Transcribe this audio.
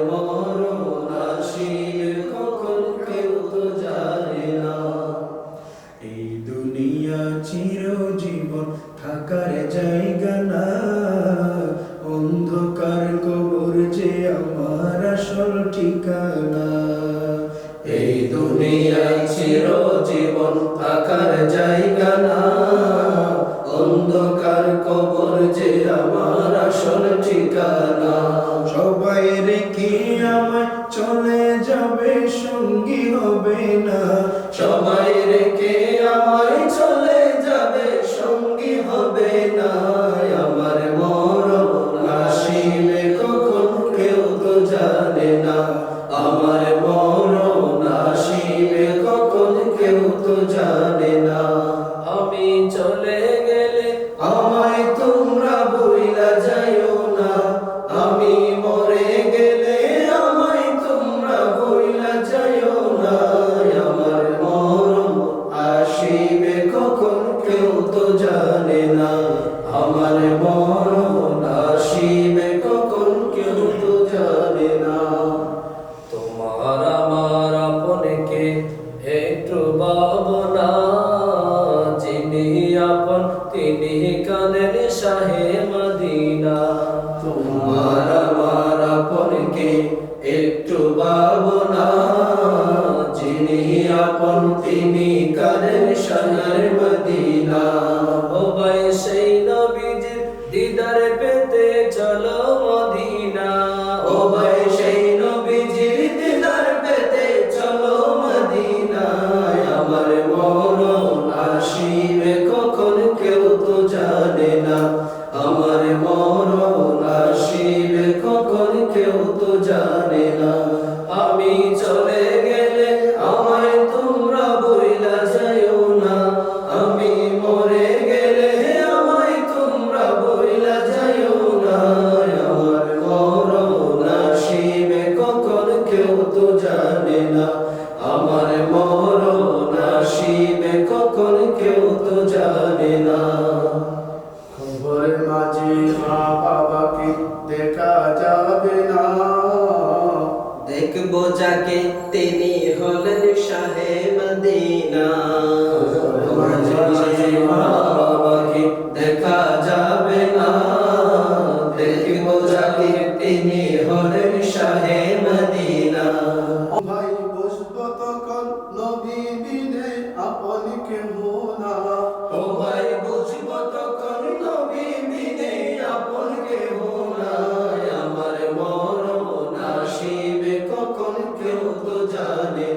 মরণ আসিবে কখন কেউ তো জানে না। এই দুনিয়া চিরজীবন থাকার জায়গা না, অন্ধকার কবর যে আমার আসল ঠিকানা। এই দুনিয়া চিরজীবন থাকার জায়গা না, অন্ধকার কবর যে আমার আসল ঠিকানা। সবাই রেখে আমায় চলে যাবে, সঙ্গী হবে না। সবাই রেখে আমায় চলে যাবে, সঙ্গী হবে না। আমার মরণ আসিবে কখন কেউ তো জানে না। আমার মরণ আসিবে কখন কেউ তো জানে না। আমি চলে গেলে আমায় তোমরা ভুইলা যাইও না। আমি মরে গেলে আমায় তোমরা ভুইলা যাইও না। আমার মরণ আসিবে কখন কেউ তো জানে না। আমার মরণ আসিবে কখন কেউ তো জানে না। তোমার আমার আপনকে একটু ভাবনা, যিনি আপন তিনি কাঁদেন শাহে মদিনা। তোমার আমার আপনকে একটু ভাবনা, যিনি আপন তিনি কাঁদেন শাহে মদিনা। ও ভাই সেই নবীজির দিদার পেতে চলো মদিনা। ও ভাই সেই নবীজির দিদার পেতে চলো মদিনা। আমার মরণ আসিবে কখন কেউ তো জানে না। আমার মরণ আসিবে কখন কেউ তো জানে না। আমি চলে গেলে আমায় তোমরা ভুইলা যাইও না। আমি মরে গেলে আমায় তোমরা ভুইলা যাইও না। আমার মরণ আসিবে কখন কেউ তো জানে না। আমার মরণ আসিবে কখন কেউ তো জানে না। খবর মাঝে মা বাবাকে দেখা যাবে না, দেখবো যাকে তিনি হলেন শাহে মদিনা। মাঝে মা বাবাকে দেখা যাবে না, দেখবো যাকে তিনি হলেন শাহে মদিনা। ভাই বসবো তখন নবী বিনে আপন কেহ না। ও ভাই বুঝবো তখন নবী বিনে আপন কেহ না। আমার মরণ আসিবে কখন কেউ তো জানে